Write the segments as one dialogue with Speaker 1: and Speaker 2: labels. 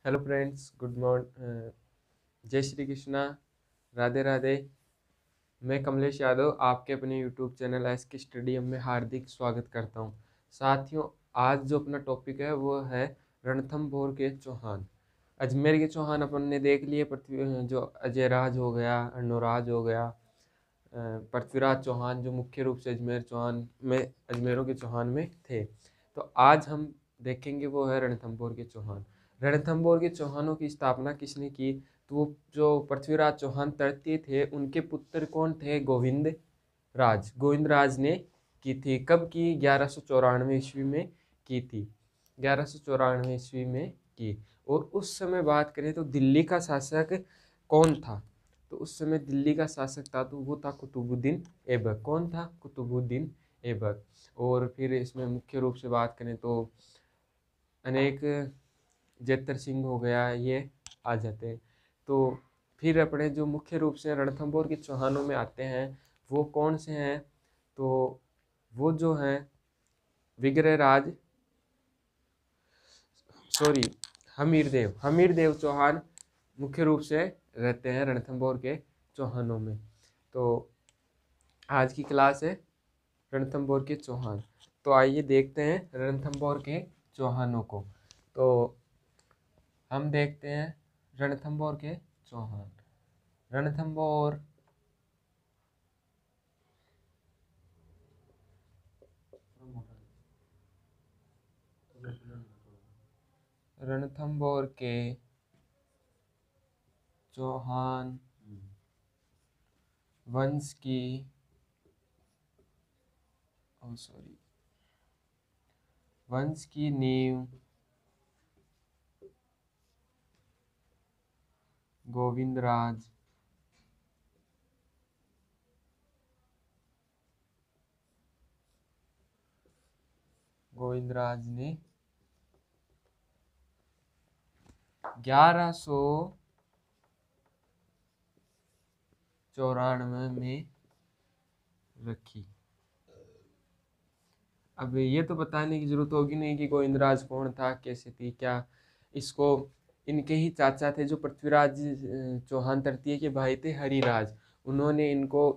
Speaker 1: Hello friends, good morning, जय श्री कृष्णा, राधे राधे। मैं कमलेश यादव आपके अपने यूट्यूब चैनल एस के स्टडियम में हार्दिक स्वागत करता हूं। साथियों, आज जो अपना टॉपिक है वो है रणथंभौर के चौहान। अजमेर के चौहान अपन ने देख लिए। पृथ्वी जो अजयराज हो गया, अर्णोराज हो गया, पृथ्वीराज चौहान जो मुख्य रूप से अजमेरों के चौहान में थे। तो आज हम देखेंगे वो है रणथंभौर के चौहान। रणथंभौर के चौहानों की स्थापना किसने की? तो वो जो पृथ्वीराज चौहान तृतीय थे, उनके पुत्र कौन थे? गोविंद राज ने की थी। कब की? 1194 ईस्वी में की थी। 1194 ईस्वी में की। और उस समय बात करें तो दिल्ली का शासक कौन था? तो उस समय दिल्ली का शासक था तो वो था कुतुबुद्दीन ऐबक। कौन था? कुतुबुद्दीन ऐबक। और फिर इसमें मुख्य रूप से बात करें तो अनेक जेतर सिंह हो गया, ये आ जाते हैं। तो फिर अपने जो मुख्य रूप से रणथंभौर के चौहानों में आते हैं वो कौन से हैं? तो वो जो हैं विग्रहराज, सॉरी, हमीर देव चौहान मुख्य रूप से रहते हैं रणथंभौर के चौहानों में। तो आज की क्लास है रणथंभौर के चौहान। तो आइए देखते हैं रणथंभौर के चौहानों को। तो हम देखते हैं रणथंभौर के चौहान। रणथंभौर रणथंभौर के चौहान वंश की वंश की नींव गोविंदराज ने 1194 में रखी। अब ये तो बताने की जरूरत होगी नहीं कि गोविंदराज कौन था, कैसे थी, क्या। इसको इनके ही चाचा थे जो पृथ्वीराज चौहान तृतीय के भाई थे, हरिराज। उन्होंने इनको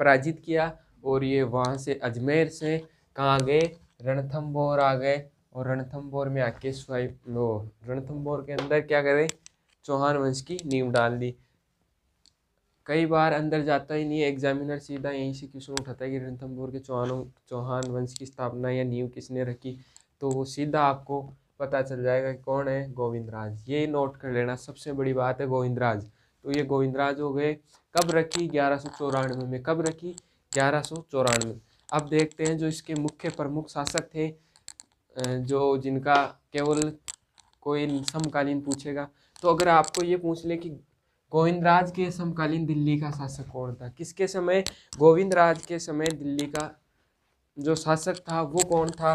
Speaker 1: पराजित किया और ये वहाँ से अजमेर से कहाँ गए? रणथंभौर आ गए। और रणथंभौर में आके रणथंभौर के अंदर क्या करे? चौहान वंश की नींव डाल दी। कई बार अंदर जाता ही नहीं है एग्जामिनर, सीधा यहीं से क्वेश्चन उठाता है कि रणथंभौर के चौहान वंश की स्थापना या नींव किसने रखी। तो वो सीधा आपको पता चल जाएगा कि कौन है? गोविंदराज। ये नोट कर लेना, सबसे बड़ी बात है गोविंदराज। तो ये गोविंदराज हो गए। कब रखी? 1194 में। कब रखी? 1194। अब देखते हैं जो इसके मुख्य प्रमुख शासक थे, जो जिनका केवल कोई समकालीन पूछेगा। तो अगर आपको ये पूछ ले कि गोविंदराज के समकालीन दिल्ली का शासक कौन था, किसके समय? गोविंदराज के समय दिल्ली का जो शासक था वो कौन था?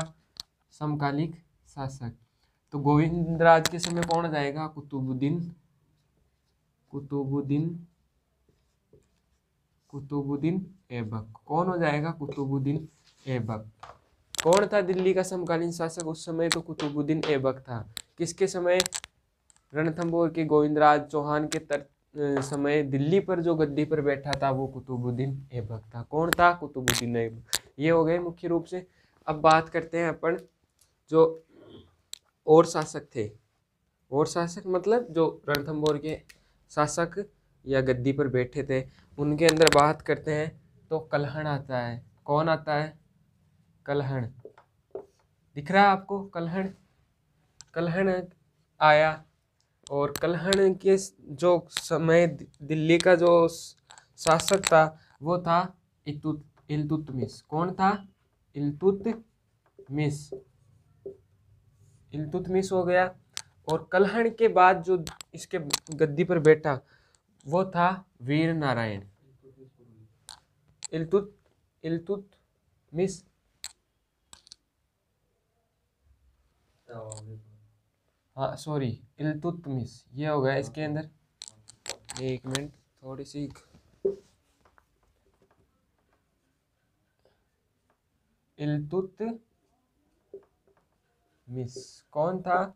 Speaker 1: समकालिक शासक। तो गोविंदराज के समय कौन जाएगा? कुतुबुद्दीन कुतुबुद्दीन ऐबक। कौन हो जाएगा? कुतुबुद्दीन ऐबक। कौन था दिल्ली का समकालीन शासक उस समय? तो कुतुबुद्दीन ऐबक था। किसके समय? रणथंभौर के गोविंदराज चौहान के समय दिल्ली पर जो गद्दी पर बैठा था वो कुतुबुद्दीन ऐबक था। कौन था? कुतुबुद्दीन ऐबक। ये हो गए मुख्य रूप से। अब बात करते हैं अपन जो और शासक थे। और शासक मतलब जो रणथंभौर के शासक या गद्दी पर बैठे थे, उनके अंदर बात करते हैं तो कल्हण आता है। कौन आता है? कल्हण। दिख रहा है आपको? कल्हण। कल्हण आया। और कल्हण के जो समय दिल्ली का जो शासक था वो था इल्तुतमिश। कौन था? इल्तुतमिश। इल्तुतमिश हो गया। और कल्हण के बाद जो इसके गद्दी पर बैठा वो था वीर नारायण। इल्तुतमिश। हाँ सॉरी, इल्तुतमिश ये हो गया इसके अंदर। एक मिनट, थोड़ी सी। इल्तुतमिश कौन था?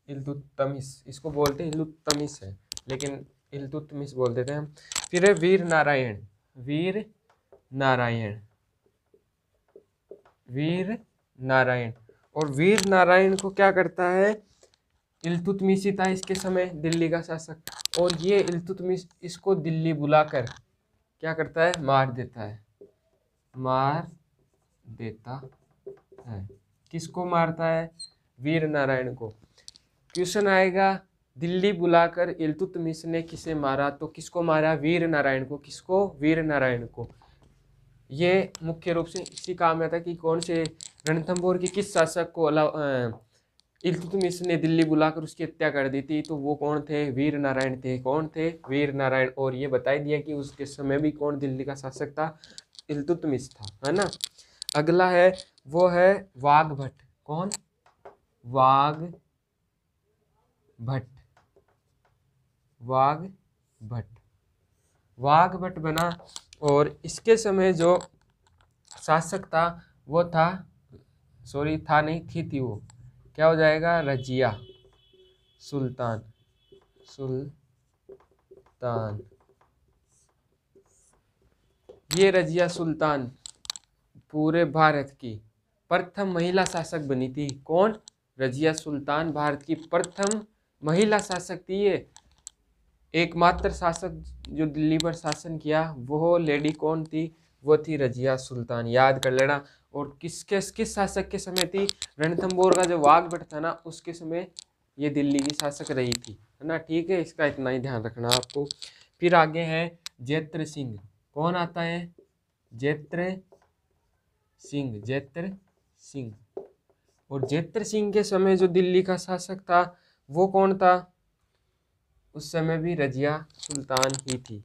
Speaker 1: इल्तुतमिश, इसको बोलते हैं इल्तुतमिश है, लेकिन इल्तुतमिश बोल देते हैं हम। फिर है वीर नारायण, वीर नारायण, वीर नारायण। और वीर नारायण को क्या करता है, इल्तुतमिश ही था इसके समय दिल्ली का शासक, और ये इल्तुतमिश इसको दिल्ली बुलाकर क्या करता है, मार देता है, मार देता है। किसको मारता है, वीर नारायण को। क्वेश्चन आएगा दिल्ली बुलाकर इल्तुतमिश ने किसे मारा, तो किसको मारा, वीर नारायण को। किसको, वीर नारायण को। ये मुख्य रूप से इसी काम में था कि कौन से रणथंभौर के किस शासक को इल्तुतमिश ने दिल्ली बुलाकर उसकी हत्या कर दी थी, तो वो कौन थे, वीर नारायण थे। कौन थे, वीर नारायण। और ये बता दिया कि उसके समय भी कौन दिल्ली का शासक था, इल्तुतमिश था, है ना। अगला है वो है वाघभट्ट। कौन, वाघभट्ट, वाघभट्ट, वाघभट्ट बना। और इसके समय जो शासक था वो था, सॉरी था नहीं, थी वो, क्या हो जाएगा, रजिया सुल्तान, सुल्तान। ये रजिया सुल्तान पूरे भारत की प्रथम महिला शासक बनी थी। कौन, रजिया सुल्तान भारत की प्रथम महिला शासक थी। ये एकमात्र शासक जो दिल्ली पर शासन किया वो लेडी कौन थी, वो थी रजिया सुल्तान, याद कर लेना। और किस शासक के समय थी, रणथंभौर का जो वाघभट्ट था ना, उसके समय ये दिल्ली की शासक रही थी, है ना। ठीक है, इसका इतना ही ध्यान रखना आपको। फिर आगे है जैत्र सिंह। कौन आता है, जैत्र सिंह, जैत्र सिंह। और जैत्र सिंह के समय जो दिल्ली का शासक था वो कौन था, उस समय भी रजिया सुल्तान ही थी।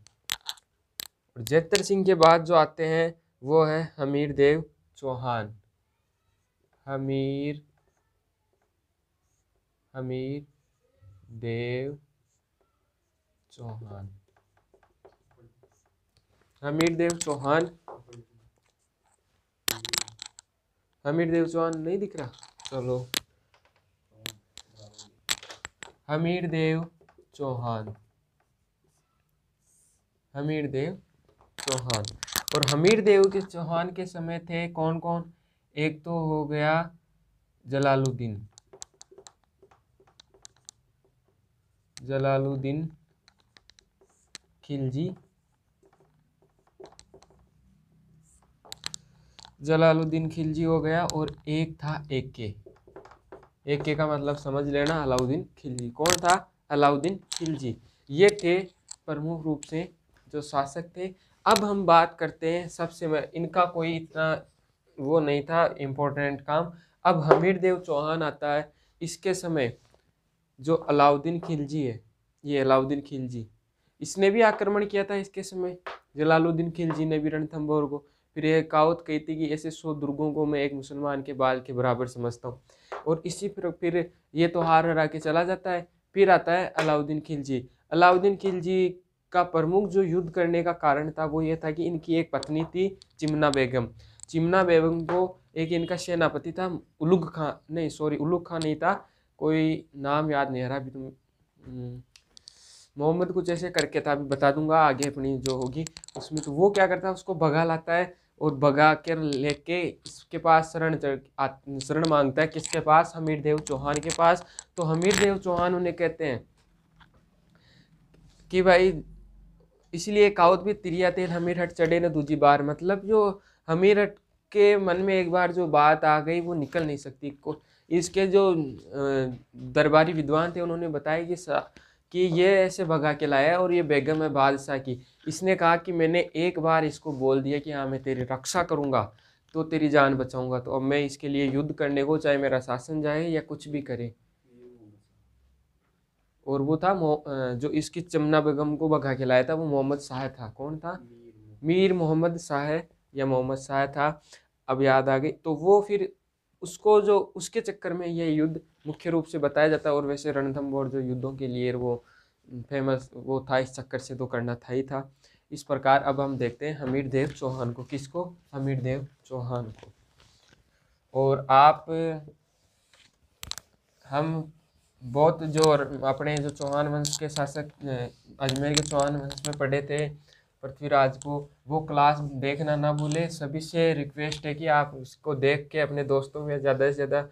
Speaker 1: और जैत्र सिंह के बाद जो आते हैं वो है हमीर देव चौहान, हमीर देव चौहान, हमीर देव चौहान, हमीर देव चौहान नहीं दिख रहा, चलो हमीर देव चौहान, हमीर देव चौहान। और हमीर देव के चौहान के समय थे कौन कौन, एक तो हो गया जलालुद्दीन, जलालुद्दीन खिलजी, जलालुद्दीन खिलजी हो गया। और एक था एके, एके का मतलब समझ लेना, अलाउद्दीन खिलजी। कौन था, अलाउद्दीन खिलजी। ये थे प्रमुख रूप से जो शासक थे। अब हम बात करते हैं सबसे, इनका कोई इतना वो नहीं था इम्पोर्टेंट काम। अब हमीर देव चौहान आता है। इसके समय जो अलाउद्दीन खिलजी है, ये अलाउद्दीन खिलजी, इसने भी आक्रमण किया था इसके समय, जलालुद्दीन खिलजी ने भी रणथंभौर को। फिर ये कहावत कहती कि ऐसे 100 दुर्गों को मैं एक मुसलमान के बाल के बराबर समझता हूँ। और इसी फिर ये तो हार हरा के चला जाता है। फिर आता है अलाउद्दीन खिलजी। अलाउद्दीन खिलजी का प्रमुख जो युद्ध करने का कारण था वो ये था कि इनकी एक पत्नी थी चिमना बेगम। चिमना बेगम को एक इनका सेनापति था उलुग खां, नहीं सॉरी उलुग खां नहीं था, कोई नाम याद नहीं आ रहा अभी, तुम मोहम्मद कुछ ऐसे करके था, अभी बता दूंगा आगे अपनी जो होगी उसमें। तो वो क्या करता है, उसको भगा लाता है और भगा कर लेके इसके पास शरण मांगता है। किसके पास, हमीर देव चौहान के पास। तो हमीर देव चौहान उन्हें कहते हैं कि भाई, इसलिए कहावत भी तिरिया तेल हमीर हट चढ़े न दूजी बार, मतलब जो हमीर हट के मन में एक बार जो बात आ गई वो निकल नहीं सकती। इसके जो दरबारी विद्वान थे उन्होंने बताया कि ये ऐसे भगा के लाया है और ये बेगम है बादशाह की। इसने कहा कि मैंने एक बार इसको बोल दिया कि हाँ मैं तेरी रक्षा करूंगा तो तेरी जान बचाऊंगा, तो अब मैं इसके लिए युद्ध करने को, चाहे मेरा शासन जाए या कुछ भी करे। और वो था जो इसकी चमना बेगम को भगा के लाया था वो मोहम्मद शाह था। कौन था, मीर मोहम्मद शाह या मोहम्मद शाह था, अब याद आ गई। तो वो फिर उसको जो उसके चक्कर में ये युद्ध मुख्य रूप से बताया जाता है। और वैसे रणथंभौर जो युद्धों के लिए वो फेमस वो था, इस चक्कर से तो करना था ही था। इस प्रकार अब हम देखते हैं हमीर देव चौहान को। किसको, हमीर देव चौहान को। और आप हम बहुत जो अपने जो चौहान वंश के शासक अजमेर के चौहान वंश में पढ़े थे पृथ्वीराज को, वो क्लास देखना ना भूले। सभी से रिक्वेस्ट है कि आप उसको देख के अपने दोस्तों में ज़्यादा से ज़्यादा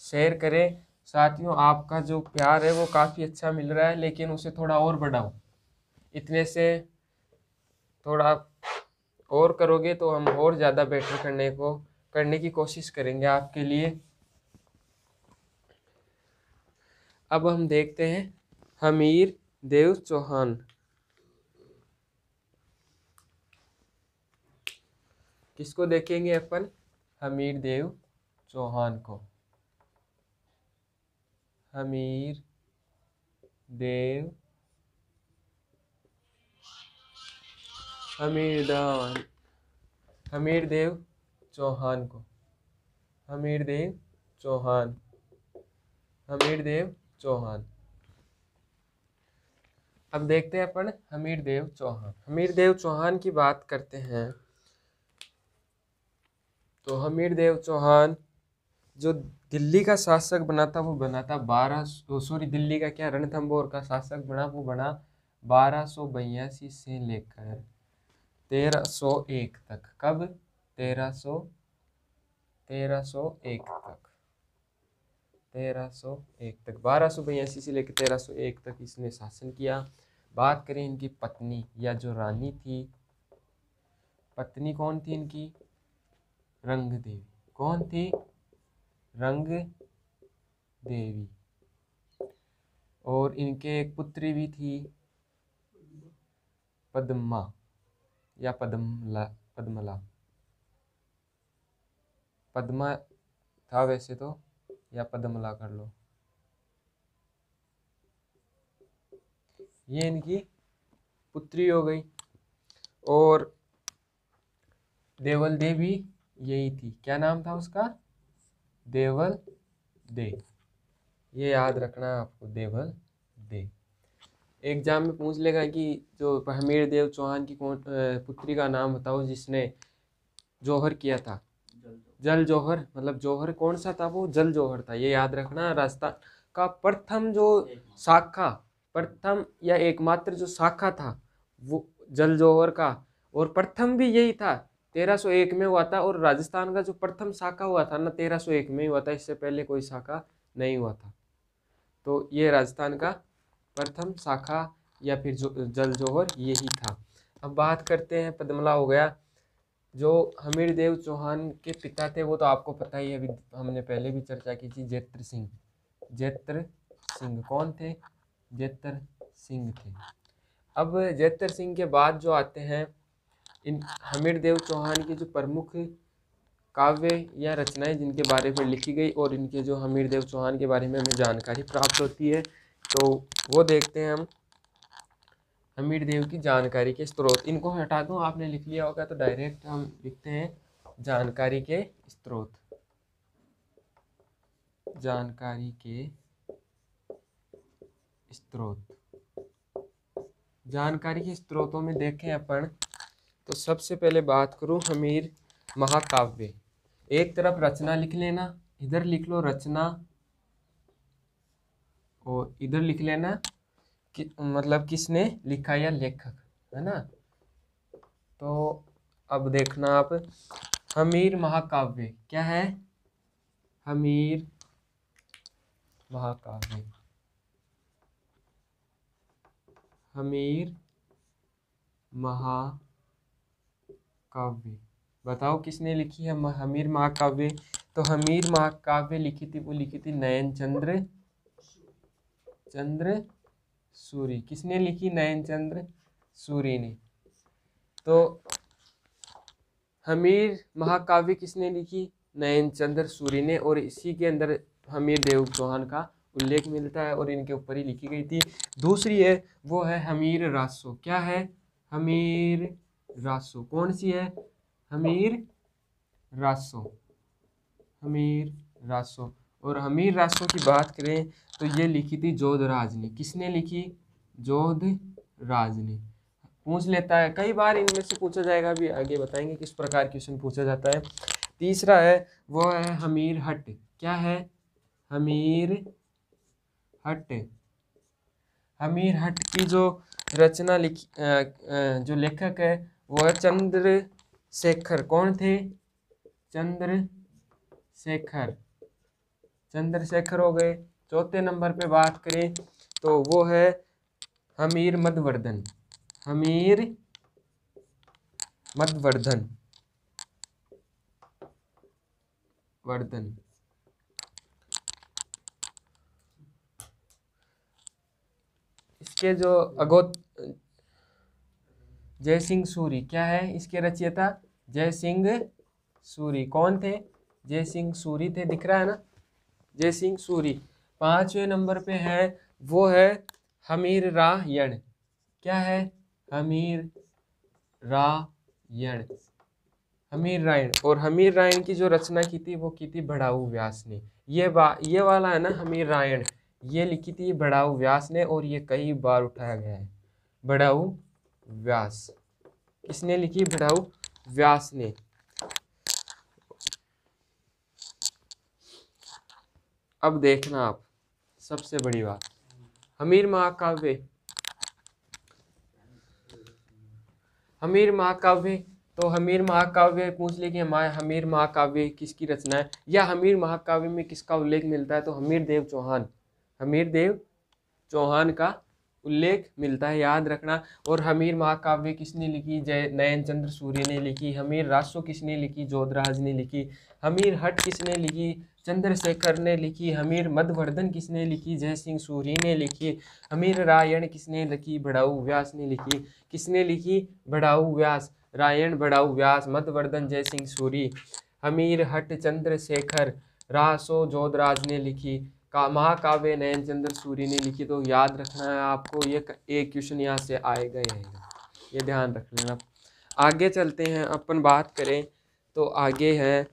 Speaker 1: शेयर करें। साथियों, आपका जो प्यार है वो काफ़ी अच्छा मिल रहा है, लेकिन उसे थोड़ा और बढ़ाओ। इतने से थोड़ा और करोगे तो हम और ज़्यादा बेटर करने की कोशिश करेंगे आपके लिए। अब हम देखते हैं हमीर देव चौहान। किसको देखेंगे अपन? हमीर देव चौहान को। हमीर देव हमीर देव चौहान को। हमीर देव चौहान। हमीर देव चौहान। अब देखते हैं अपन हमीर देव चौहान। हमीर देव चौहान की बात करते हैं तो हमीर देव चौहान जो दिल्ली का शासक बना था वो बना था दिल्ली का क्या, रणथंभौर का शासक बना, वो बना 1282 से लेकर 1301 तक। कब? 1301 तक। 1301 तक, 1282 से लेकर 1301 तक इसने शासन किया। बात करें इनकी पत्नी या जो रानी थी, पत्नी कौन थी इनकी? रंग देवी। कौन थी? रंग देवी। और इनके एक पुत्री भी थी, पद्मा या पद्मला। पद्मा था वैसे तो, या पद्मला कर लो। ये इनकी पुत्री हो गई। और देवल दे भी यही थी। क्या नाम था उसका? देवल दे। ये याद रखना है आपको, देवल दे। एग्जाम में पूछ लेगा कि जो हमीर देव चौहान की पुत्री का नाम बताओ जिसने जौहर किया था। जल जौहर, मतलब जौहर कौन सा था? वो जल जौहर था। ये याद रखना। राजस्थान का प्रथम जो शाखा, प्रथम या एकमात्र जो शाखा था वो जल जौहर का, और प्रथम भी यही था। 1301 में हुआ था। और राजस्थान का जो प्रथम शाखा हुआ था ना, 1301 में ही हुआ था। इससे पहले कोई शाखा नहीं हुआ था। तो ये राजस्थान का प्रथम शाखा या फिर जल जौहर यही था। अब बात करते हैं, पद्मला हो गया। जो हमीर देव चौहान के पिता थे वो तो आपको पता ही है, अभी हमने पहले भी चर्चा की थी, जेत्र सिंह। जेत्र सिंह कौन थे? जेत्र सिंह थे। अब जेत्र सिंह के बाद जो आते हैं, इन हमीर देव चौहान की जो प्रमुख काव्य या रचनाएं जिनके बारे में लिखी गई और इनके जो हमीर देव चौहान के बारे में हमें जानकारी प्राप्त होती है, तो वो देखते हैं हम हमीर देव की जानकारी के स्रोत। इनको हटा दूं, आपने लिख लिया होगा, तो डायरेक्ट हम लिखते हैं जानकारी के स्रोत। जानकारी के स्रोत। जानकारी के स्रोतों में देखें अपन, तो सबसे पहले बात करूं हमीर महाकाव्य। एक तरफ रचना लिख लेना, इधर लिख लो रचना, और इधर लिख लेना कि मतलब किसने लिखा या लेखक, है ना। तो अब देखना आप, हमीर महाकाव्य क्या है? हमीर महाकाव्य। हमीर महाकाव्य बताओ किसने लिखी है हमीर महाकाव्य? तो हमीर महाकाव्य लिखी थी, वो लिखी थी नयन चंद्र सूरी। किसने लिखी? नयन चंद्र सूरी ने। तो हमीर महाकाव्य किसने लिखी? नयन चंद्र सूरी ने। और इसी के अंदर हमीर देव चौहान का उल्लेख मिलता है और इनके ऊपर ही लिखी गई थी। दूसरी है वो है हमीर रासो। क्या है? हमीर रासो। कौन सी है? हमीर रासो। हमीर रासो। और हमीर रासो की बात करें तो ये लिखी थी जोधराज ने। किसने लिखी? जोधराज ने। पूछ लेता है कई बार, इनमें से पूछा जाएगा, भी आगे बताएंगे किस प्रकार क्वेश्चन पूछा जाता है। तीसरा है वो है हमीर हट। क्या है? हमीर हट। हमीर हट की जो रचना लिखी जो लेखक है वो है चंद्रशेखर। कौन थे? चंद्रशेखर। चंद्रशेखर हो गए। चौथे नंबर पे बात करें तो वो है हमीर मधवर्धन। हमीर मधवर्धन वर्धन। इसके जो अगोत जय सिंह सूरी क्या है इसके रचयिता? जय सिंह सूरी। कौन थे? जय सिंह सूरी थे। दिख रहा है ना? जय सिंह सूरी। पांचवें नंबर पे है वो है हमीर रायण। क्या है? हमीर रायण। हमीर रायण। और हमीर रायण की जो रचना की थी वो की थी बड़ाऊ व्यास ने। ये वाला है ना हमीर रायण, ये लिखी थी बड़ाऊ व्यास ने और ये कई बार उठाया गया है। बड़ाऊ व्यास किसने लिखी? बड़ाऊ व्यास ने। अब देखना आप, सबसे बड़ी बात, हमीर महाकाव्य। हमीर महाकाव्य, तो हमीर महाकाव्य पूछ ले कि हमारे हमीर महाकाव्य किसकी रचना है या हमीर महाकाव्य में किसका उल्लेख मिलता है, तो हमीर देव चौहान। हमीर देव चौहान का उल्लेख मिलता है, याद रखना। और हमीर महाकाव्य किसने लिखी? जय नयन चंद्र सूर्य ने लिखी। हमीर रासो किसने लिखी? जोधराज ने लिखी। हमीर हट किसने लिखी? चंद्रशेखर ने लिखी। हमीर मधवर्धन किसने लिखी? जय सिंह सूरी ने लिखी। हमीर रायण किसने लिखी? बड़ाऊ व्यास ने लिखी। किसने लिखी? बड़ाऊ व्यास। रायण, बड़ाऊ व्यास, मधवर्धन, जय सिंह सूरी। हमीर हट चंद्रशेखर, रासो जोधराज ने लिखी। महाकाव्य नयन चंद्र सूरी ने लिखी। तो याद रखना है आपको, ये एक क्वेश्चन यहाँ से आएगा ही आएगा, ये ध्यान रख लेना। आगे चलते हैं, अपन बात करें तो आगे है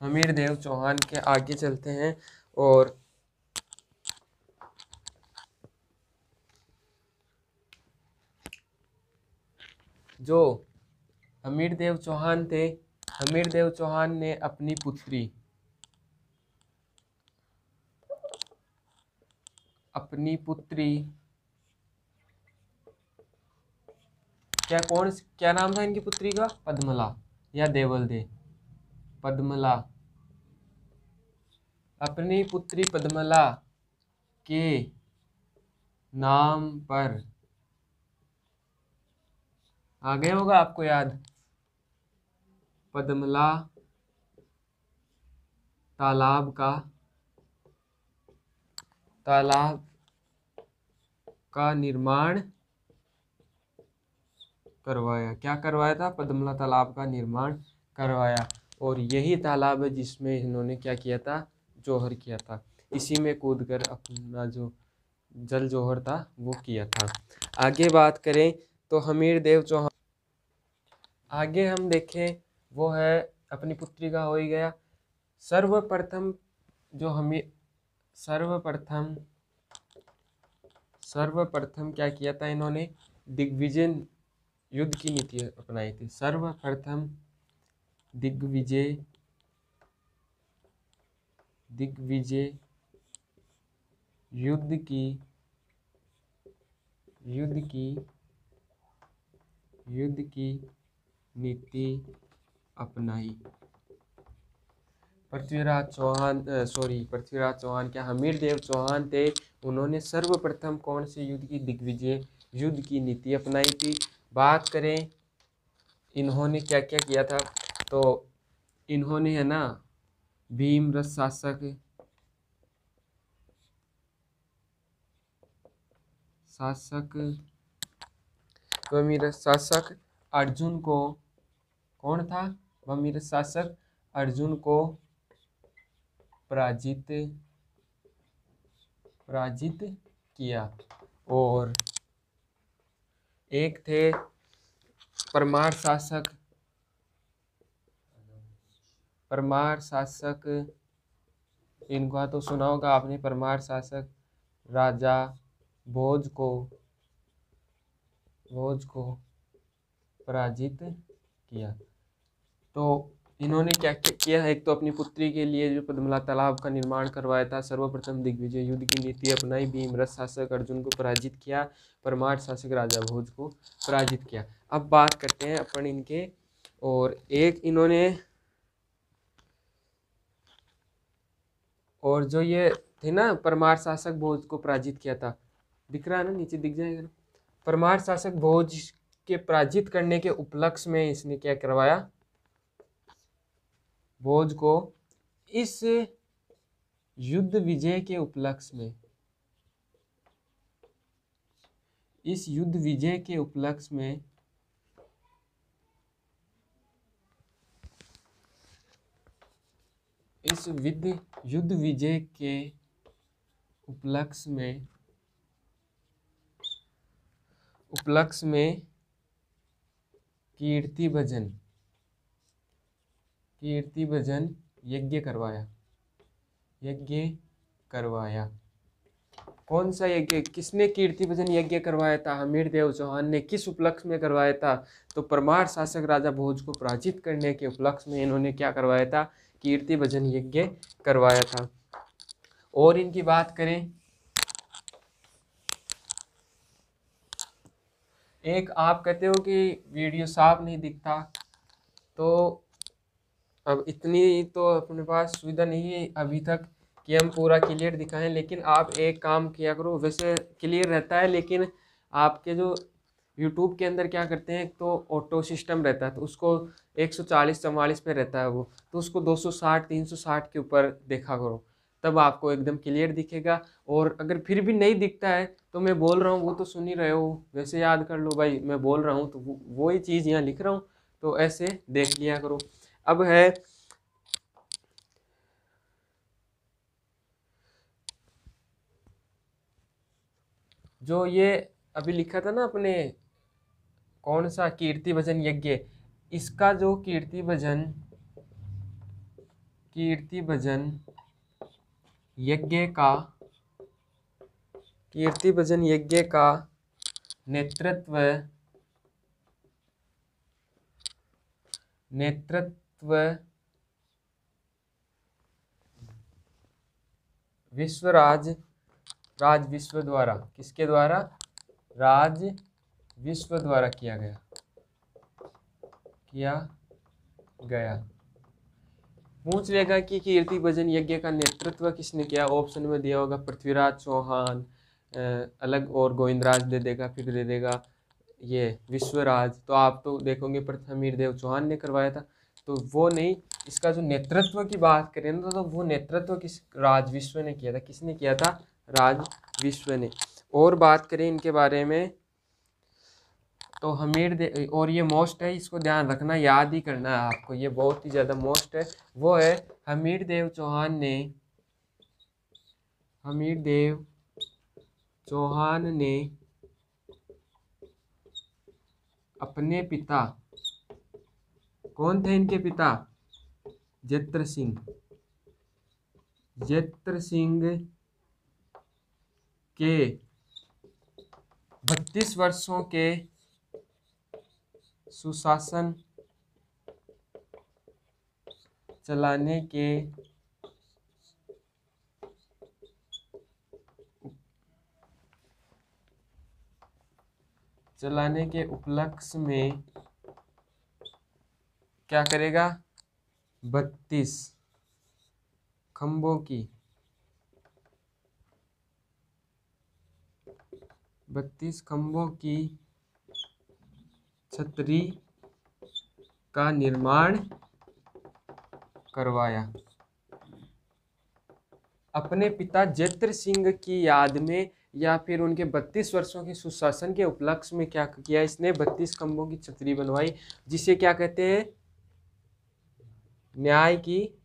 Speaker 1: हमीर देव चौहान के। आगे चलते हैं और जो हमीर देव चौहान थे, हमीर देव चौहान ने अपनी पुत्री क्या नाम था इनकी पुत्री का? पद्मला या देवल दे? पद्मला। अपनी पुत्री पद्मला के नाम पर, आ गया होगा आपको याद, पद्मला तालाब का निर्माण करवाया। क्या करवाया था? पद्मला तालाब का निर्माण करवाया। और यही तालाब है जिसमें इन्होंने क्या किया था? जौहर किया था। इसी में कूदकर अपना जो जल जौहर था वो किया था। आगे बात करें तो हमीर देव चौहान, आगे हम देखें वो है, अपनी पुत्री का हो ही गया। सर्वप्रथम जो हमें सर्वप्रथम क्या किया था इन्होंने? दिग्विजय युद्ध की नीति अपनाई थी। सर्वप्रथम दिग्विजय युद्ध की नीति अपनाई। पृथ्वीराज चौहान क्या हमीर देव चौहान थे? उन्होंने सर्वप्रथम कौन से युद्ध की? दिग्विजय युद्ध की नीति अपनाई थी। बात करें इन्होंने क्या क्या किया था, तो इन्होंने है ना भीमरथ शासक अर्जुन को, कौन था? भीमरथ शासक अर्जुन को पराजित किया। और एक थे परमार शासक, इनका तो सुना होगा आपने, परमार शासक राजा भोज को पराजित किया। तो इन्होंने क्या क्या किया, एक तो अपनी पुत्री के लिए जो पद्मला तालाब का निर्माण करवाया था, सर्वप्रथम दिग्विजय युद्ध की नीति अपनाई, भीमरथ शासक अर्जुन को पराजित किया, परमार शासक राजा भोज को पराजित किया। अब बात करते हैं अपन इनके, और एक इन्होंने, और जो ये थे ना परमार शासक भोज को पराजित किया था, दिख रहा है ना, नीचे दिख जाएगा ना, परमार शासक भोज के पराजित करने के उपलक्ष्य में इसने क्या करवाया, भोज को इस युद्ध विजय के उपलक्ष्य में, इस युद्ध विजय के उपलक्ष्य में इस युद्ध विजय के उपलक्ष्य में कीर्ति भजन यज्ञ करवाया। कौन सा यज्ञ, किसने कीर्ति भजन यज्ञ करवाया था, हमीरदेव चौहान ने। किस उपलक्ष्य में करवाया था, तो परमार शासक राजा भोज को पराजित करने के उपलक्ष्य में इन्होंने क्या करवाया था, कीर्ति भजन यज्ञ करवाया था। और इनकी बात करें, एक आप कहते हो कि वीडियो साफ नहीं दिखता, तो अब इतनी तो अपने पास सुविधा नहीं है अभी तक कि हम पूरा क्लियर दिखाएं, लेकिन आप एक काम किया करो, वैसे क्लियर रहता है लेकिन आपके जो YouTube के अंदर क्या करते हैं, तो ऑटो सिस्टम रहता है, तो उसको 140-44 पे रहता है वो, तो उसको 260-360 के ऊपर देखा करो, तब आपको एकदम क्लियर दिखेगा। और अगर फिर भी नहीं दिखता है तो मैं बोल रहा हूँ वो तो सुन ही रहे हो, वैसे याद कर लो भाई, मैं बोल रहा हूँ तो वो ही चीज़ यहाँ लिख रहा हूँ, तो ऐसे देख लिया करो। अब है जो ये अभी लिखा था ना अपने, कौन सा कीर्ति भजन यज्ञ, इसका जो कीर्ति भजन यज्ञ का नेतृत्व राज विश्व द्वारा, किसके द्वारा, राज विश्व द्वारा किया गया। पूछ लेगा कि कीर्ति भजन यज्ञ का नेतृत्व किसने किया, ऑप्शन में दिया होगा पृथ्वीराज चौहान, अलग और गोविंदराज दे देगा, फिर दे देगा ये विश्वराज, तो आप तो देखोगे हमीरदेव चौहान ने करवाया था, तो वो नहीं, इसका जो नेतृत्व की बात करें ना, तो वो नेतृत्व किस राज विश्व ने किया था। किसने किया था, राज विश्व ने। और बात करें इनके बारे में, तो हमीरदेव, और ये मोस्ट है, इसको ध्यान रखना, याद ही करना है आपको, ये बहुत ही ज़्यादा मोस्ट है, वो है हमीरदेव चौहान ने अपने पिता, कौन थे इनके पिता, जत्र सिंह के 32 वर्षों के सुशासन चलाने के उपलक्ष्य में क्या करेगा, 32 खंभों की छतरी का निर्माण करवाया। अपने पिता जत्र सिंह की याद में या फिर उनके 32 वर्षों के सुशासन के उपलक्ष्य में क्या किया, इसने 32 खंभों की छतरी बनवाई, जिसे क्या कहते हैं, न्याय की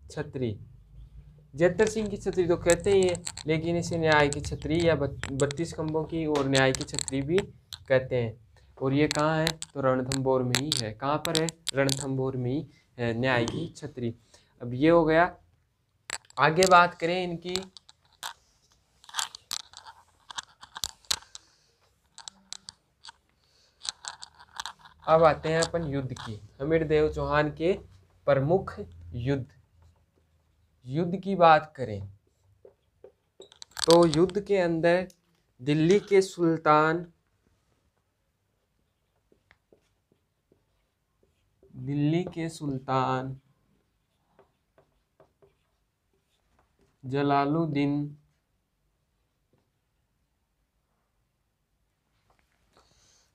Speaker 1: छतरी। जत्र सिंह की छतरी तो कहते ही है, लेकिन इसे न्याय की छतरी या 32 खंभों की और न्याय की छतरी भी कहते हैं। और ये कहाँ है, तो रणथंभौर में ही है। कहाँ पर है, रणथंभौर में ही है न्याय की छतरी। अब ये हो गया। आगे बात करें इनकी, अब आते हैं अपन युद्ध की, हमीरदेव चौहान के प्रमुख युद्ध। युद्ध की बात करें तो युद्ध के अंदर दिल्ली के सुल्तान जलालुद्दीन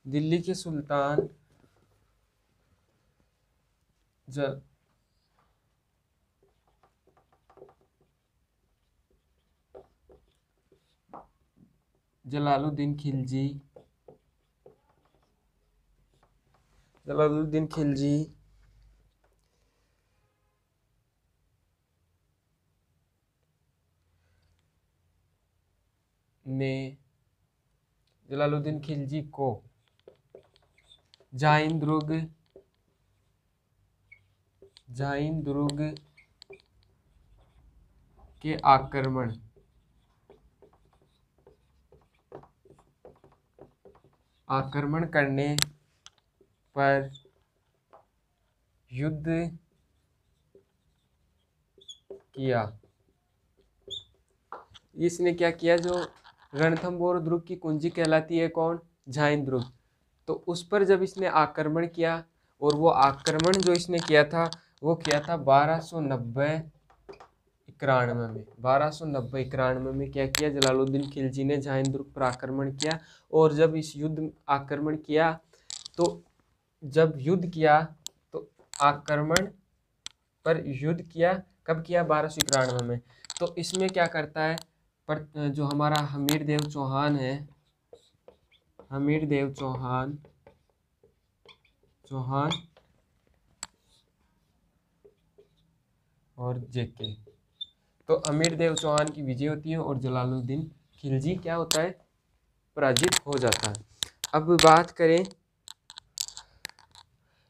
Speaker 1: दिल्ली के सुल्तान जलालुद्दीन खिलजी ने जलालुद्दीन खिलजी को जाइन दुर्ग के आक्रमण करने पर युद्ध किया। इसने क्या किया, जो रणथंभौर दुर्ग की कुंजी कहलाती है कौन, जाइन दुर्ग, तो उस पर जब इसने आक्रमण किया, और वो आक्रमण जो इसने किया था वो किया था 1290-91 में क्या किया, जलालुद्दीन खिलजी ने जाइन दुर्ग पर आक्रमण किया। और जब इस युद्ध आक्रमण किया तो आक्रमण पर युद्ध किया, कब किया, 1291 में। तो इसमें क्या करता है, पर जो हमारा हमीरदेव चौहान और जेके, तो हमीरदेव चौहान की विजय होती है और जलालुद्दीन खिलजी क्या होता है, पराजित हो जाता है। अब बात करें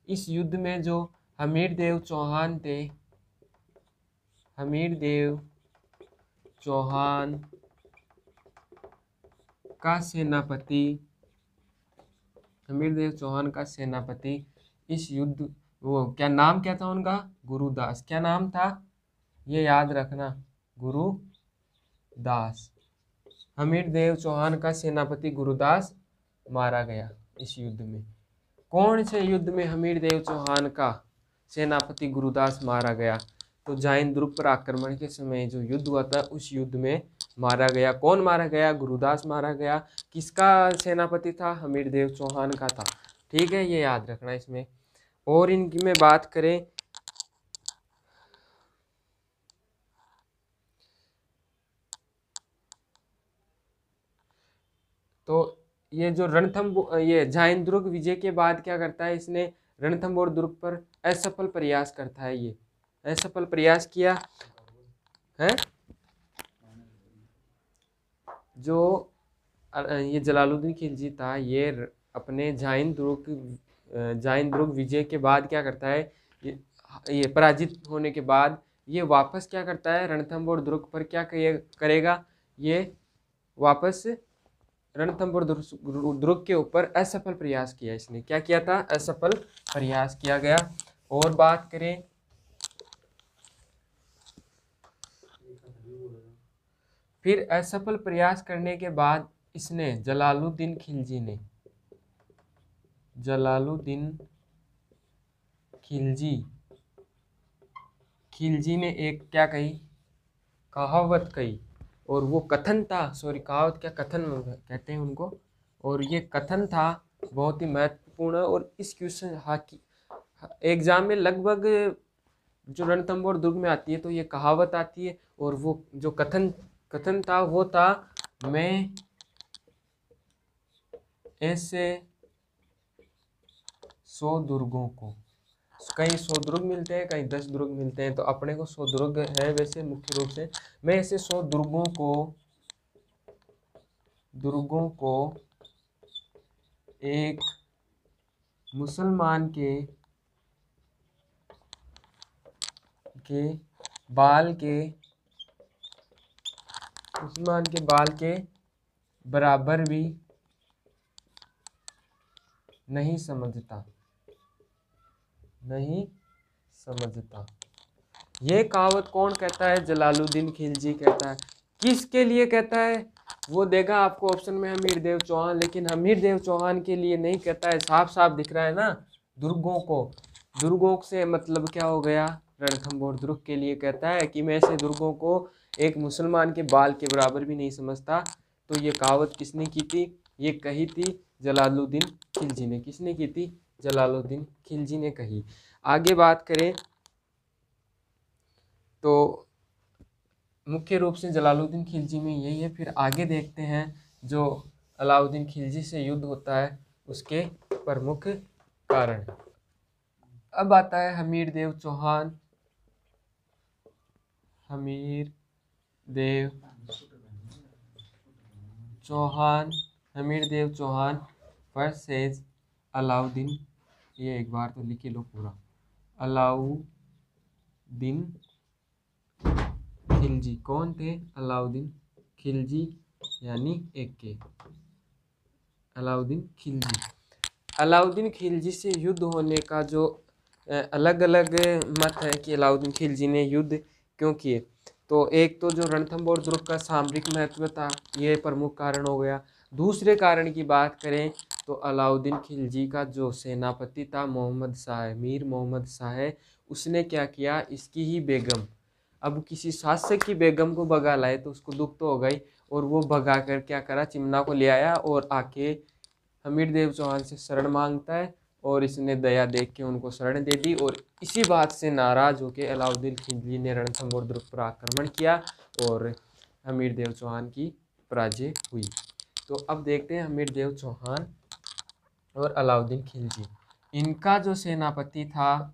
Speaker 1: इस युद्ध में जो हमीरदेव चौहान का सेनापति इस युद्ध, वो क्या नाम क्या था उनका, गुरुदास। क्या नाम था, ये याद रखना, गुरुदास। हमीरदेव चौहान का सेनापति गुरुदास मारा गया इस युद्ध में। कौन से युद्ध में हमीरदेव चौहान का सेनापति गुरुदास मारा गया, तो जाइन दुर्ग पर आक्रमण के समय जो युद्ध हुआ था उस युद्ध में मारा गया। कौन मारा गया, गुरुदास मारा गया। किसका सेनापति था, हमीरदेव चौहान का था। ठीक है, ये याद रखना इसमें। और इनकी में बात करें तो ये जो ये जाइन दुर्ग विजय के बाद क्या करता है, इसने रणथंभौर दुर्ग पर असफल प्रयास करता है। ये असफल प्रयास किया है। जो ये जलालुद्दीन खिलजी था, ये अपने जाइन दुर्ग विजय के बाद क्या करता है, ये पराजित होने के बाद ये वापस क्या करता है, रणथंभौर दुर्ग पर क्या करेगा, ये वापस रणथंभौर दुर्ग के ऊपर असफल प्रयास किया। इसने क्या किया था, असफल प्रयास किया गया। और बात करें फिर असफल प्रयास करने के बाद इसने जलालुद्दीन खिलजी ने एक क्या कही, कहावत कही। और वो कथन था, कहावत क्या, कथन कहते हैं उनको। और ये कथन था बहुत ही महत्वपूर्ण। और इस क्वेश्चन एग्जाम में लगभग जो रणथंभौर दुर्ग में आती है तो ये कहावत आती है। और वो जो कथन था वो था, मैं ऐसे 100 दुर्गों को, कहीं 100 दुर्ग मिलते हैं, कहीं 10 दुर्ग मिलते हैं, तो अपने को 100 दुर्ग है वैसे मुख्य रूप से। मैं ऐसे 100 दुर्गों को एक मुसलमान के बाल के बराबर भी नहीं समझता। ये कहावत कौन कहता है? जलालुद्दीन खिलजी कहता है। किसके लिए कहता है? वो देगा आपको ऑप्शन में हमीर देव चौहान, लेकिन हमीर देव चौहान के लिए नहीं कहता है। साफ साफ दिख रहा है ना, दुर्गों को। दुर्गों से मतलब क्या हो गया? रणथंभौर दुर्ग के लिए कहता है कि मैं ऐसे दुर्गों को एक मुसलमान के बाल के बराबर भी नहीं समझता। तो ये कहावत किसने की थी? ये कही थी जलालुद्दीन खिलजी ने। किसने की थी? जलालुद्दीन खिलजी ने कही। आगे बात करें तो मुख्य रूप से जलालुद्दीन खिलजी में यही है। फिर आगे देखते हैं जो अलाउद्दीन खिलजी से युद्ध होता है उसके प्रमुख कारण। अब आता है हमीर देव चौहान। हमीर देव चौहान, हमीर देव चौहान वर्सेस अलाउद्दीन। ये एक बार तो लिख लो पूरा। अलाउद्दीन खिलजी कौन थे? अलाउद्दीन खिलजी यानी एक के अलाउद्दीन खिलजी। अलाउद्दीन खिलजी से युद्ध होने का जो अलग अलग मत है कि अलाउद्दीन खिलजी ने युद्ध क्यों किए। तो एक तो जो रणथंभौर दुर्ग का सामरिक महत्व था, ये प्रमुख कारण हो गया। दूसरे कारण की बात करें तो अलाउद्दीन खिलजी का जो सेनापति था मोहम्मद शाह, मीर मोहम्मद शाह, उसने क्या किया? इसकी ही बेगम, अब किसी शासक की बेगम को भगा लाए तो उसको दुख तो हो गई, और वो भगा कर क्या करा? चिमना को ले आया और आके हमीर देव चौहान से शरण मांगता है, और इसने दया देख के उनको शरण दे दी। और इसी बात से नाराज होकर अलाउद्दीन खिलजी ने रणथंभौर दुर्ग पर आक्रमण किया और हमीर देव चौहान की पराजय हुई। तो अब देखते हैं हमीर देव चौहान और अलाउद्दीन खिलजी। इनका जो सेनापति था,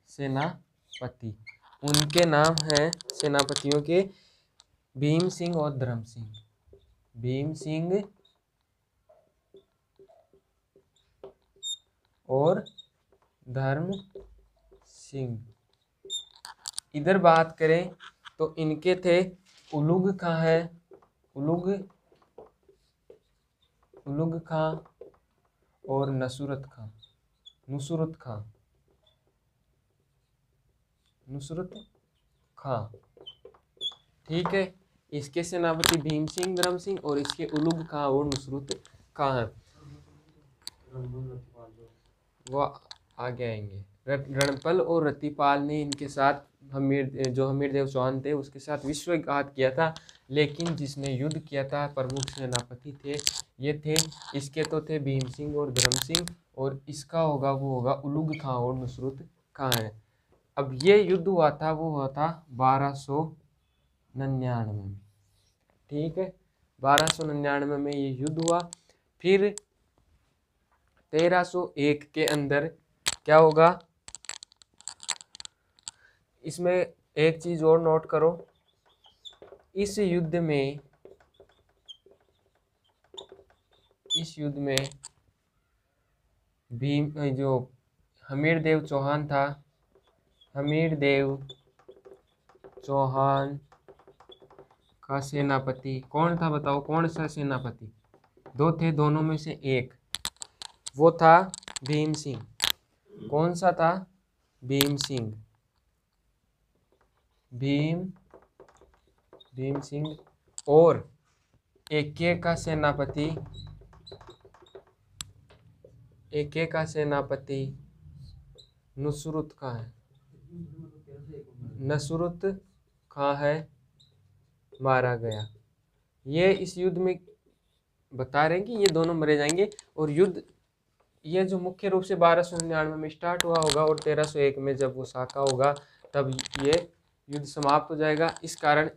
Speaker 1: सेनापति, उनके नाम हैं सेनापतियों के भीम सिंह और धर्म सिंह। भीम सिंह और धर्म सिंह। इधर बात करें तो इनके थे उलुग खां है, उलुग खां और नुसरत खां। ठीक है, इसके सेनापति भीम सिंह, धर्म सिंह, और इसके उलुग खां और नुसरत खां है। वो आगे आएंगे। रणपल और रतिपाल ने इनके साथ हमीर देव चौहान थे उसके साथ विश्वासघात किया था, लेकिन जिसने युद्ध किया था प्रमुख सेनापति थे ये थे, इसके तो थे भीम सिंह और धर्म सिंह, और इसका होगा वो होगा उलुग खां और नुसरत खां है। अब ये युद्ध हुआ था, वो हुआ था 1299 में। ठीक है, 1299 में ये युद्ध हुआ। फिर 1301 के अंदर क्या होगा? इसमें एक चीज और नोट करो, इस युद्ध में भीम जो हमीर देव चौहान था, हमीर देव चौहान का सेनापति कौन था? बताओ कौन सा सेनापति? दो थे, दोनों में से एक, वो था भीम सिंह। कौन सा था? भीम सिंह। भीम सिंह और एके का सेनापति नुसरत खां है। नुसरत खां है, मारा गया। ये इस युद्ध में बता रहे हैं कि ये दोनों मरे जाएंगे। और युद्ध ये जो मुख्य रूप से 1299 में स्टार्ट हुआ होगा और 1301 में जब वो साका होगा तब ये युद्ध समाप्त हो जाएगा। इस कारण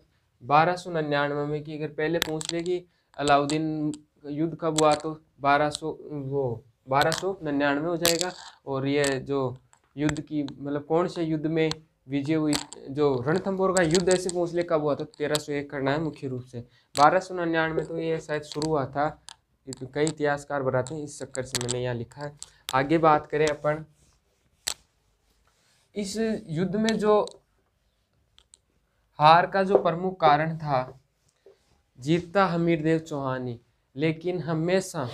Speaker 1: 1299 में कि अगर पहले पूछ ले कि अलाउद्दीन युद्ध कब हुआ तो 1299 हो जाएगा। और ये जो युद्ध की मतलब कौन से युद्ध में विजय हुई, जो रणथंभौर का युद्ध ऐसे पूछ ले कब हुआ तो 1301 करना है मुख्य रूप से। 1299 में तो ये शायद शुरू हुआ था, ये तो कई इतिहासकार बताते हैं, इस चक्कर से मैंने यहाँ लिखा है। आगे बात करें अपन, इस युद्ध में जो हार का जो प्रमुख कारण था, जीतता हमीर देव चौहान ही, लेकिन हमेशा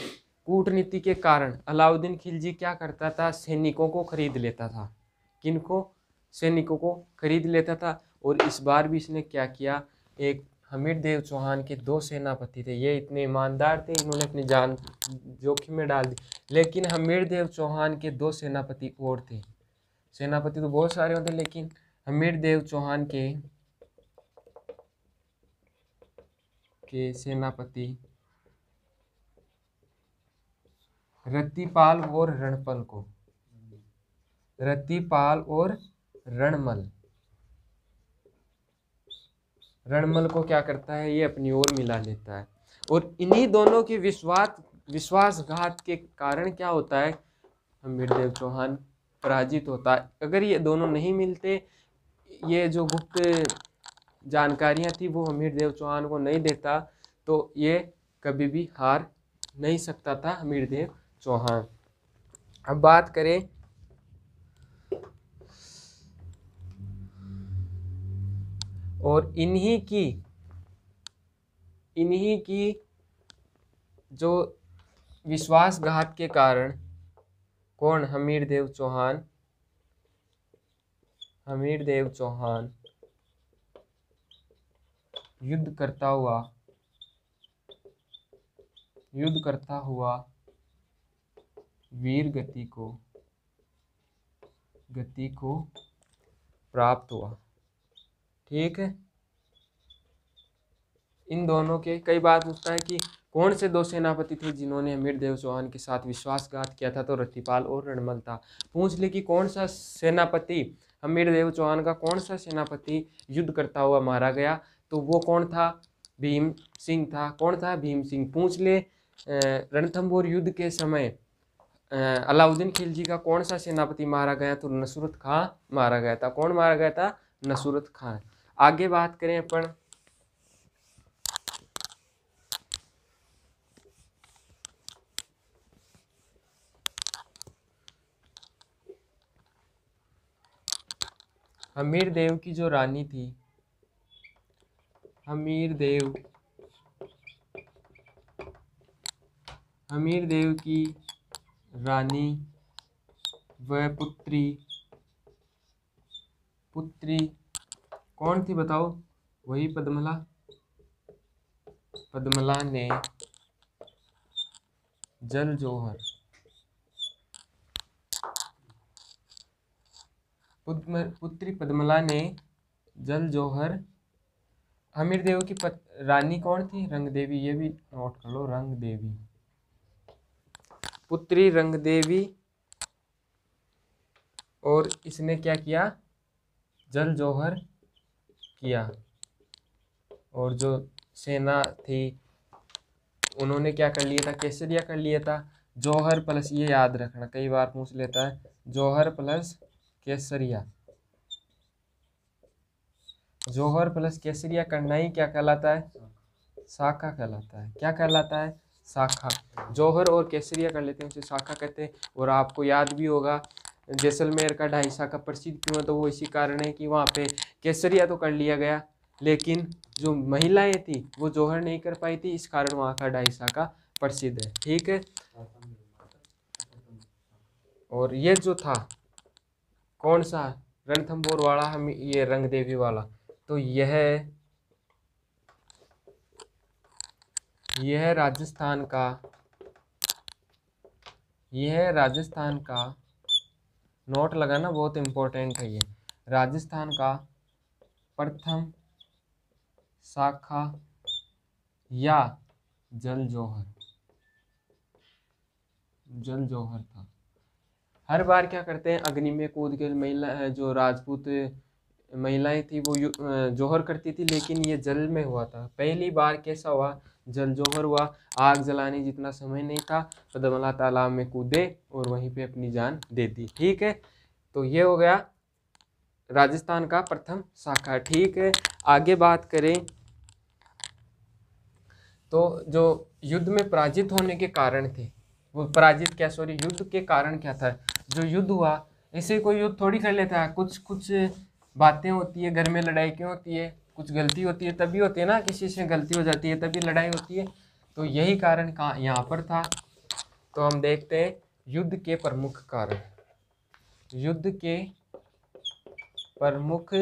Speaker 1: कूटनीति के कारण अलाउद्दीन खिलजी क्या करता था, सैनिकों को खरीद लेता था। किनको? सैनिकों को खरीद लेता था। और इस बार भी इसने क्या किया, एक हमीरदेव चौहान के 2 सेनापति थे, ये इतने ईमानदार थे, इन्होंने अपनी जान जोखिम में डाल दी। लेकिन हमीरदेव चौहान के 2 सेनापति और थे। सेनापति तो बहुत सारे होते, लेकिन हमीरदेव चौहान के सेनापति रतिपाल और रणपल को, रतिपाल और रणमल को क्या करता है, ये अपनी ओर मिला लेता है। और इन्हीं दोनों के विश्वासघात के कारण क्या होता है, हमीरदेव चौहान पराजित होता है। अगर ये दोनों नहीं मिलते, ये जो गुप्त जानकारियां थी वो हमीरदेव चौहान को नहीं देता, तो ये कभी भी हार नहीं सकता था हमीरदेव चौहान। अब बात करें और इन्हीं की जो विश्वासघात के कारण कौन, हमीरदेव चौहान युद्ध करता हुआ वीर गति को प्राप्त हुआ। ठीक है, इन दोनों के कई बार पूछता है कि कौन से 2 सेनापति थे जिन्होंने हमीरदेव चौहान के साथ विश्वासघात किया था, तो रतिपाल और रणमल था। पूछ ले कि कौन सा सेनापति, हमीरदेव चौहान का कौन सा सेनापति युद्ध करता हुआ मारा गया, तो वो कौन था, भीम सिंह था। कौन था, भीम सिंह। पूछ ले रणथंभौर युद्ध के समय अलाउद्दीन खिलजी का कौन सा सेनापति मारा गया, तो नसरुत खां मारा गया था। कौन मारा गया था, नसरुत खां। आगे बात करें अपन हमीरदेव की जो रानी थी, हमीरदेव की रानी व पुत्री कौन थी बताओ, वही पद्मला ने जल जौहर, पुत्री पद्मला ने जल जौहर। हमीरदेव की रानी कौन थी, रंगदेवी, ये भी नोट कर लो, रंगदेवी, पुत्री रंगदेवी। और इसने क्या किया, जल जौहर किया। और जो सेना थी उन्होंने क्या कर लिया था, केसरिया कर लिया था। जौहर प्लस, ये याद रखना कई बार पूछ लेता है, जौहर प्लस केसरिया, जौहर प्लस केसरिया करना ही क्या कहलाता है, शाखा कहलाता है। क्या कहलाता है, शाखा। जौहर और केसरिया कर लेते हैं, उसे शाखा कहते हैं। और आपको याद भी होगा जैसलमेर का ढाई शाखा प्रसिद्ध क्यों है, तो वो इसी कारण है कि वहाँ पे केसरिया तो कर लिया गया, लेकिन जो महिलाएं थी वो जौहर नहीं कर पाई थी, इस कारण वहाँ का ढाई शाखा प्रसिद्ध है। ठीक है, और ये जो था कौन सा, रणथंभौर वाला, हम ये रंगदेवी वाला, तो यह राजस्थान का नोट लगाना बहुत इम्पोर्टेंट है। ये राजस्थान का प्रथम शाखा या जल जौहर था। हर बार क्या करते हैं, अग्नि में कूद के महिला, जो राजपूत महिलाएं थी वो जौहर करती थी, लेकिन ये जल में हुआ था। पहली बार कैसा हुआ, जल जौहर हुआ। आग जलाने जितना समय नहीं था, पद्मला तालाब में कूदे और वहीं पे अपनी जान दे दी। ठीक है, तो ये हो गया राजस्थान का प्रथम शाखा। ठीक है, आगे बात करें तो जो युद्ध में पराजित होने के कारण थे, वो पराजित क्या, सॉरी, युद्ध के कारण क्या था, जो युद्ध हुआ, ऐसे कोई युद्ध थोड़ी कर लेता है, कुछ बातें होती है, घर में लड़ाई क्यों होती है, कुछ गलती होती है तभी होती है ना, किसी से गलती हो जाती है तभी लड़ाई होती है। तो यही कारण कहाँ, यहाँ पर था। तो हम देखते हैं युद्ध के प्रमुख कारण। युद्ध के प्रमुख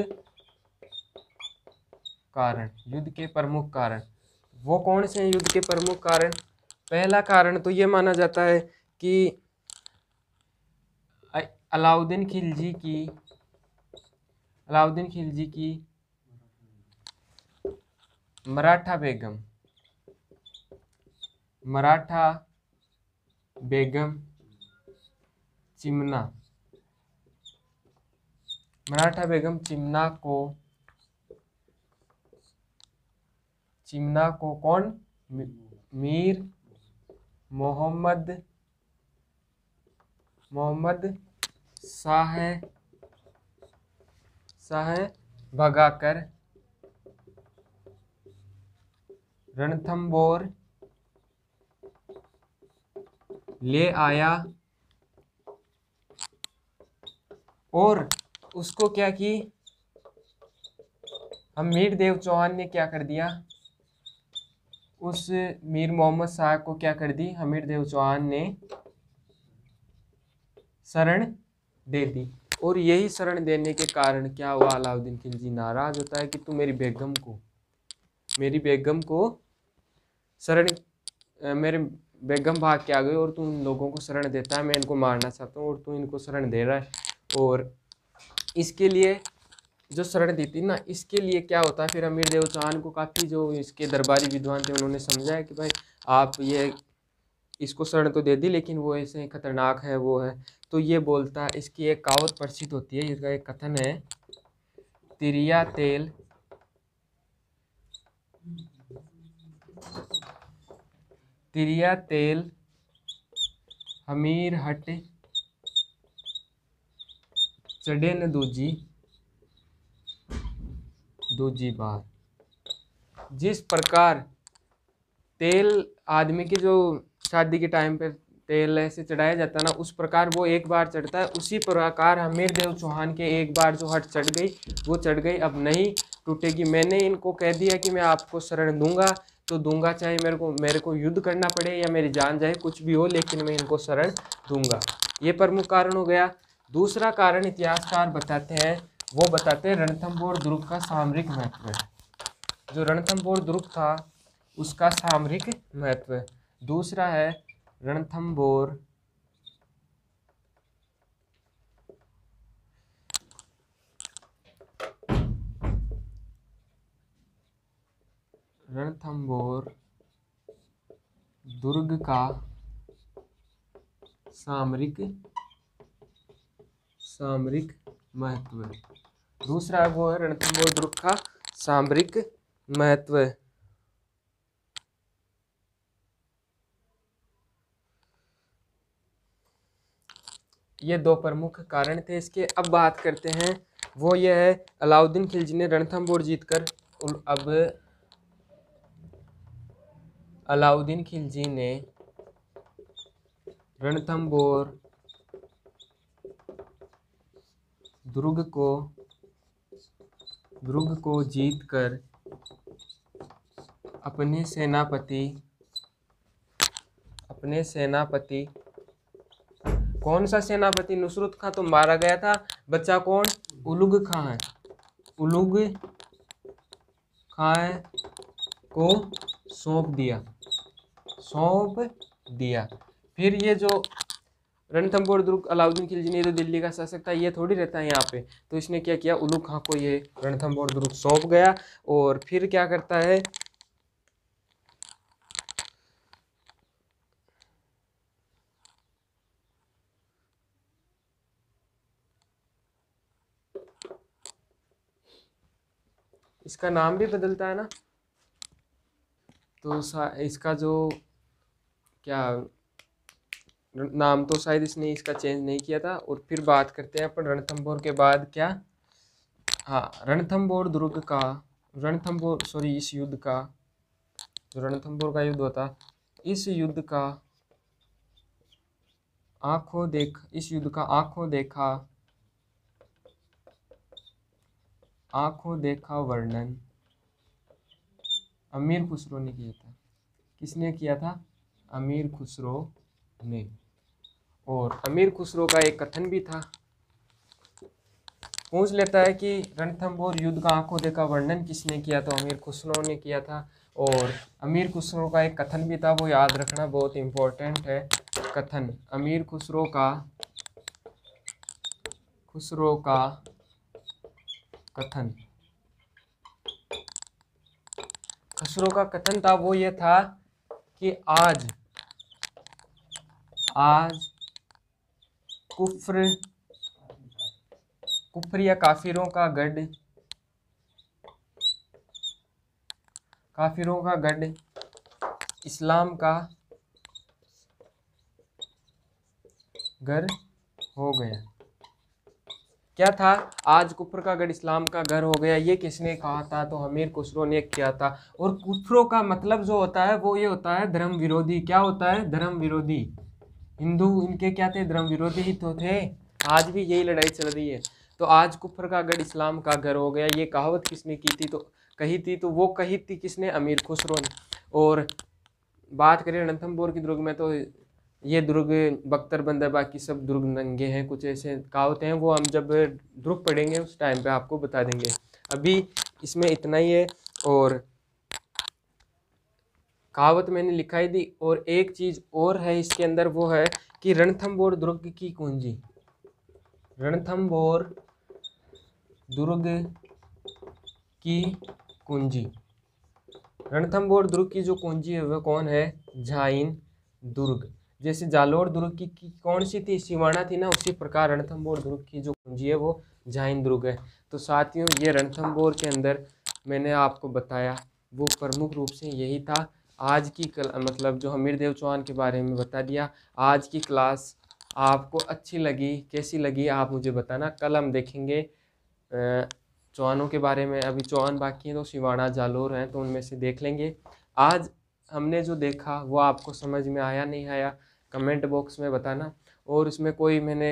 Speaker 1: कारण, युद्ध के प्रमुख कारण वो कौन से हैं? युद्ध के प्रमुख कारण, पहला कारण तो ये माना जाता है कि अलाउद्दीन खिलजी की मराठा बेगम चिमना, मराठा बेगम चिमना को कौन? मीर मोहम्मद शाह भगाकर रणथंबोर ले आया और उसको क्या की? हमीर देव चौहान ने क्या कर दिया? उस मीर मोहम्मद शाह को क्या कर दी? हमीर देव चौहान ने शरण दे दी। और यही शरण देने के कारण क्या हुआ? अलाउद्दीन खिलजी नाराज होता है कि तू मेरी बेगम को मेरे बेगम भाग के आ गई और तू उन लोगों को शरण देता है, मैं इनको मारना चाहता हूँ और तू इनको शरण दे रहा है। और इसके लिए जो शरण दी थी ना, इसके लिए क्या होता है फिर हमीर देव चौहान को काफ़ी जो इसके दरबारी विद्वान थे उन्होंने समझाया कि भाई आप ये इसको शरण तो दे दी लेकिन वो ऐसे खतरनाक है, वो है। तो ये बोलता है, इसकी एक कहावत प्रसिद्ध होती है, इसका एक कथन है, तिरिया तेल हमीर हट चढ़े न दूजी बार। जिस प्रकार तेल आदमी की जो शादी के टाइम पे तेल ऐसे चढ़ाया जाता है ना, उस प्रकार वो एक बार चढ़ता है, उसी प्रकार हमीर देव चौहान के एक बार जो हट चढ़ गई वो चढ़ गई, अब नहीं टूटेगी। मैंने इनको कह दिया कि मैं आपको शरण दूंगा तो दूंगा, चाहे मेरे को युद्ध करना पड़े या मेरी जान जाए, कुछ भी हो, लेकिन मैं इनको शरण दूंगा। ये प्रमुख कारण हो गया। दूसरा कारण इतिहासकार बताते हैं, वो बताते हैं रणथंभौर दुर्ग का सामरिक महत्व। जो रणथंभौर दुर्ग था उसका सामरिक महत्व। दूसरा है रणथंभौर दुर्ग का सामरिक महत्व। दूसरा वो है रणथंभौर दुर्ग का सामरिक महत्व। ये दो प्रमुख कारण थे इसके। अब बात करते हैं, वो ये है अलाउद्दीन खिलजी ने रणथंभौर जीतकर, अब अलाउद्दीन खिलजी ने रणथंभौर दुर्ग को जीतकर अपने सेनापति कौन सा सेनापति? नुसरत खां तो मारा गया था, बच्चा कौन? उलुग खां है। उलुग खां को सौंप दिया। फिर ये जो रणथंभौर दुर्ग अलाउद्दीन खिलजी ने, तो दिल्ली का शासक था, ये थोड़ी रहता है यहाँ पे, तो इसने क्या किया? उलुग खां को ये रणथंभौर दुर्ग सौंप गया। और फिर क्या करता है, इसका नाम भी बदलता है ना, तो इसका जो क्या नाम, तो शायद इसने इसका चेंज नहीं किया था। और फिर बात करते हैं अपन रणथंभौर के बाद क्या, हाँ, इस युद्ध का, जो रणथंभौर का युद्ध होता, इस युद्ध का आंखों देखा वर्णन अमीर खुसरो ने किया था। किसने किया था? अमीर खुसरो ने। और अमीर खुसरो का एक कथन भी था। पूछ लेता है कि रणथंभौर युद्ध का आंखों देखा वर्णन किसने किया, तो अमीर खुसरो ने किया था। और अमीर खुसरो का एक कथन भी था, वो याद रखना बहुत इम्पोर्टेंट है। कथन अमीर खुसरो का कथन खुसरो का कथन था, वो ये था कि आज कुफ्र या काफिरों का गढ़ इस्लाम का घर हो गया। क्या था? आज कुफ्र का गढ़ इस्लाम का घर हो गया। ये किसने कहा था? तो अमीर खुसरो ने किया था। और कुफ्रों का मतलब जो होता है वो ये होता है धर्म विरोधी। क्या होता है? धर्म विरोधी। हिंदू इनके क्या थे? धर्म विरोधी ही तो थे। आज भी यही लड़ाई चल रही है। तो आज कुफ्र का गढ़ इस्लाम का घर हो गया, ये कहावत किसने की थी? तो वो कही थी किसने? अमीर खुसरो ने। और बात करें रणथंभौर की दुर्ग में, तो ये दुर्ग बख्तरबंद है, बाकी सब दुर्ग नंगे हैं, कुछ ऐसे कहावतें हैं, वो हम जब दुर्ग पढ़ेंगे उस टाइम पे आपको बता देंगे। अभी इसमें इतना ही है। और कहावत मैंने लिखाई दी। और एक चीज़ और है इसके अंदर, वो है कि रणथंभौर दुर्ग की कुंजी, रणथंभौर दुर्ग की कुंजी, रणथंभौर दुर्ग की जो कुंजी है वह कौन है? झाइन दुर्ग। जैसे जालोर दुर्ग की कौन सी थी? सिवाना थी ना, उसी प्रकार रणथंभौर दुर्ग की जो कुंजी है वो झाइन दुर्ग है। तो साथियों, ये रणथंभौर के अंदर मैंने आपको बताया वो प्रमुख रूप से यही था। आज की मतलब जो हमीरदेव चौहान के बारे में बता दिया। आज की क्लास आपको अच्छी लगी, कैसी लगी आप मुझे बताना। कल हम देखेंगे चौहानों के बारे में। अभी चौहान बाकी हैं तो सिवाना जालोर हैं, तो उनमें से देख लेंगे। आज हमने जो देखा वो आपको समझ में आया नहीं आया, कमेंट बॉक्स में बताना। और इसमें कोई मैंने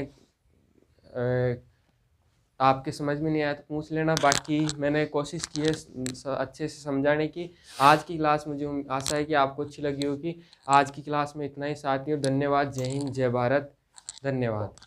Speaker 1: आपके समझ में नहीं आया तो पूछ लेना। बाकी मैंने कोशिश की है अच्छे से समझाने की। आज की क्लास मुझे आशा है कि आपको अच्छी लगी होगी। आज की क्लास में इतना ही साथियों। धन्यवाद। जय हिंद, जय भारत। धन्यवाद।